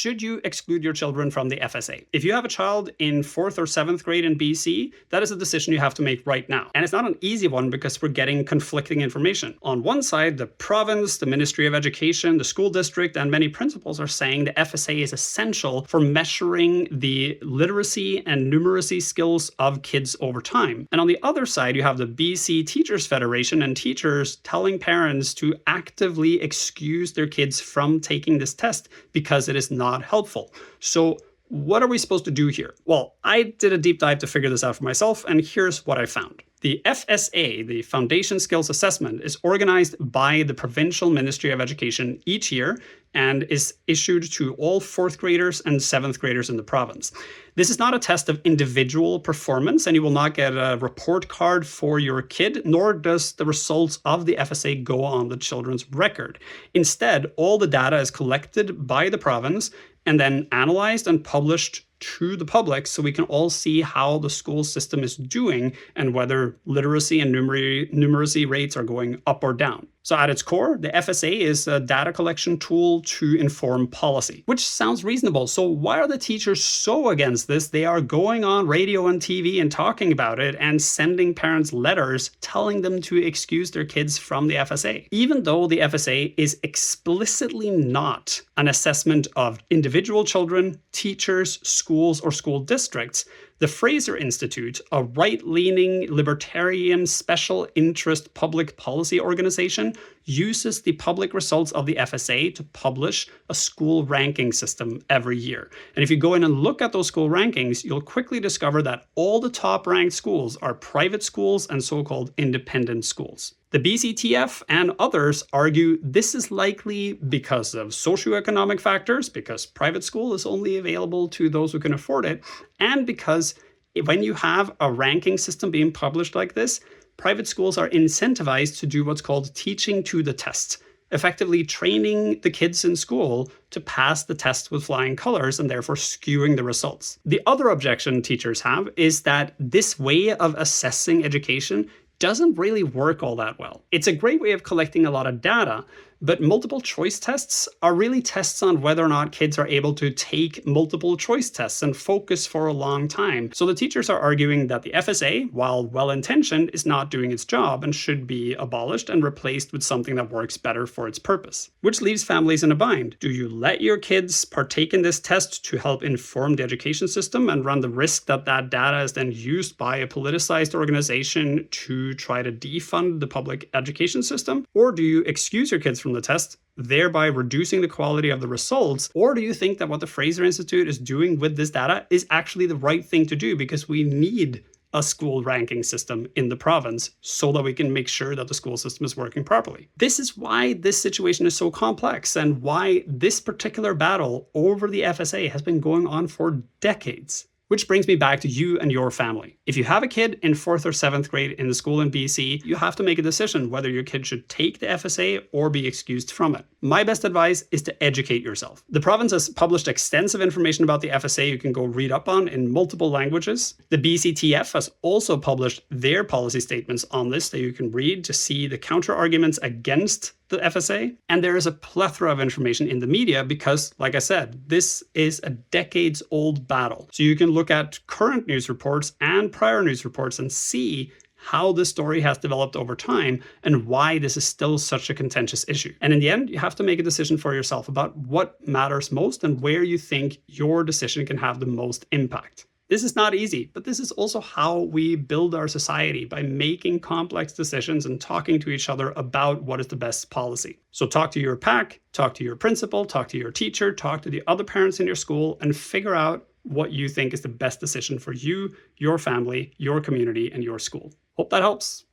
should you exclude your children from the FSA? If you have a child in 4th or 7th grade in BC, that is a decision you have to make right now. And it's not an easy one because we're getting conflicting information. On one side, the province, the Ministry of Education, the school district, and many principals are saying the FSA is essential for measuring the literacy and numeracy skills of kids over time. And on the other side, you have the BC Teachers Federation and teachers telling parents to actively excuse their kids from taking this test because it is not helpful. So what are we supposed to do here? Well, I did a deep dive to figure this out for myself, and here's what I found. The FSA, the Foundation Skills Assessment, is organized by the Provincial Ministry of Education each year and is issued to all 4th graders and 7th graders in the province. This is not a test of individual performance, and you will not get a report card for your kid, nor does the results of the FSA go on the children's record. Instead, all the data is collected by the province and then analyzed and published to the public so we can all see how the school system is doing and whether literacy and numeracy rates are going up or down. So at its core, the FSA is a data collection tool to inform policy, which sounds reasonable. So why are the teachers so against this? They are going on radio and TV and talking about it and sending parents letters telling them to excuse their kids from the FSA. Even though the FSA is explicitly not an assessment of individual children, teachers, schools, or school districts, the Fraser Institute, a right-leaning, libertarian, special interest public policy organization, uses the public results of the FSA to publish a school ranking system every year. And if you go in and look at those school rankings, you'll quickly discover that all the top-ranked schools are private schools and so-called independent schools. The BCTF and others argue this is likely because of socioeconomic factors, because private school is only available to those who can afford it, and because when you have a ranking system being published like this, private schools are incentivized to do what's called teaching to the test, effectively training the kids in school to pass the test with flying colors and therefore skewing the results. The other objection teachers have is that this way of assessing education doesn't really work all that well. It's a great way of collecting a lot of data, but multiple choice tests are really tests on whether or not kids are able to take multiple choice tests and focus for a long time. So the teachers are arguing that the FSA, while well-intentioned, is not doing its job and should be abolished and replaced with something that works better for its purpose. Which leaves families in a bind. Do you let your kids partake in this test to help inform the education system and run the risk that that data is then used by a politicized organization to try to defund the public education system? Or do you excuse your kids from the test, thereby reducing the quality of the results? Or do you think that what the Fraser Institute is doing with this data is actually the right thing to do because we need a school ranking system in the province so that we can make sure that the school system is working properly? This is why this situation is so complex and why this particular battle over the FSA has been going on for decades. Which brings me back to you and your family. If you have a kid in 4th or 7th grade in the school in BC, you have to make a decision whether your kid should take the FSA or be excused from it. My best advice is to educate yourself. The province has published extensive information about the FSA you can go read up on in multiple languages. The BCTF has also published their policy statements on this that you can read to see the counter arguments against the FSA. And there is a plethora of information in the media because, like I said, this is a decades-old battle. So you can look at current news reports and prior news reports and see how this story has developed over time and why this is still such a contentious issue. And in the end, you have to make a decision for yourself about what matters most and where you think your decision can have the most impact. This is not easy, but this is also how we build our society, by making complex decisions and talking to each other about what is the best policy. So talk to your PAC, talk to your principal, talk to your teacher, talk to the other parents in your school, and figure out what you think is the best decision for you, your family, your community, and your school. Hope that helps.